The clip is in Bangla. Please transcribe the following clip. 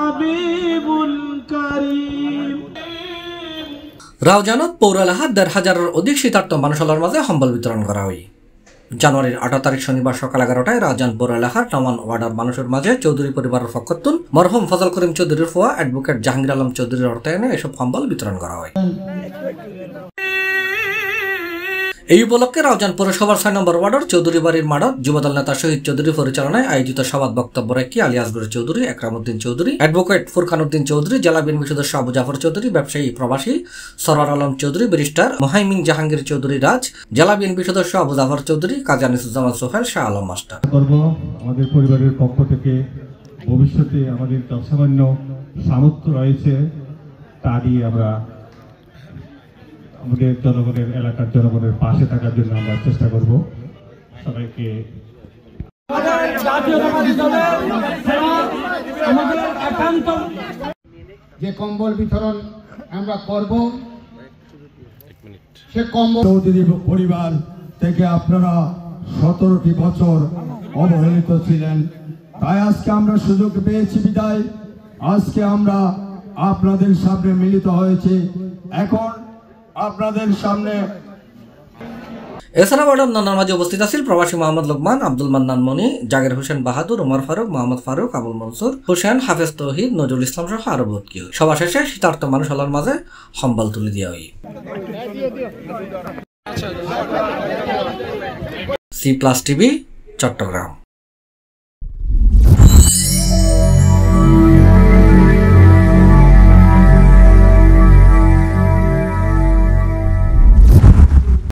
হাবিবুল কারীম। রাউজানত পৌর এলাকার ১৫০০-এর অধিক শীতার্থ মানুষের মাঝে কম্বল বিতরণ করা হয়। জানুয়ারির ১৮ তারিখ শনিবার সকাল ১১টায় রাউজান পৌর এলাকার টামান ওয়ার্ডার মানুষের মাঝে চৌধুরী পরিবারের পক্ষতুন মরহুম ফজল করিম চৌধুরীর ফুয়া অ্যাডভোকেট জাহাঙ্গীর আলম চৌধুরীর অর্থায়নে এসব কম্বল বিতরণ করা হয়। এই উপলক্ষে রাউজান পৌরসভার ৬ নম্বর ওয়ার্ডের চৌধুরী বাড়ির মাঠত যুবদল নেতা শহীদ চৌধুরী পরিচালনায় আয়োজিত সভাত বক্তব্য রেখে আলী আসগর চৌধুরী, একরামউদ্দিন চৌধুরী, অ্যাডভোকেট ফুরকানুদ্দিন চৌধুরী, জেলা বিএনপি সদস্য আবু জাফর চৌধুরী, ব্যবসায়ী প্রবাসী সরওয়ার আলম চৌধুরী, ব্যারিস্টার মোহাইমিন জাহাঙ্গীর চৌধুরী রাজ, জেলা বিএনপি সদস্য আবু জাফর চৌধুরী, কাজী আনিসুজ্জামান সোহেল, শাহ আলম মাস্টার। আমাদের পরিবারের পক্ষ থেকে ভবিষ্যতে আমাদের যৎসামান্য সামর্থ্য রয়েছে তা দিয়ে আমরা আমাদের জনগণের এলাকার জনগণের পাশে থাকার জন্য আমরা চেষ্টা করব। সবাইকে যে কম্বল বিতরণ আমরা করব, সে কম্বল চৌধুরী পরিবার থেকে আপনারা ১৭টি বছর অবহেলিত ছিলেন, তাই আজকে আমরা সুযোগ পেয়েছি বিদায় আজকে আমরা আপনাদের সামনে মিলিত হয়েছি। এখন আপনাদের সামনে এছাড়া ওয়ার্ডের নানার মাঝে উপস্থিত আছেন প্রবাসী মোহাম্মদ লোকমান, আব্দুল মান্নান মনি, জাগির হোসেন বাহাদুর, উমর ফারুক, মোহাম্মদ ফারুক, আবুল মনসুর, হুসেন, হাফেজ তৌহিদ, নজরুল ইসলাম সহ আরো বহুত কেউ। সভা শেষে শীতার্থ মানুষ হলার মাঝে কম্বল তুলে দেওয়া হয়। C+ TV, Chittagong.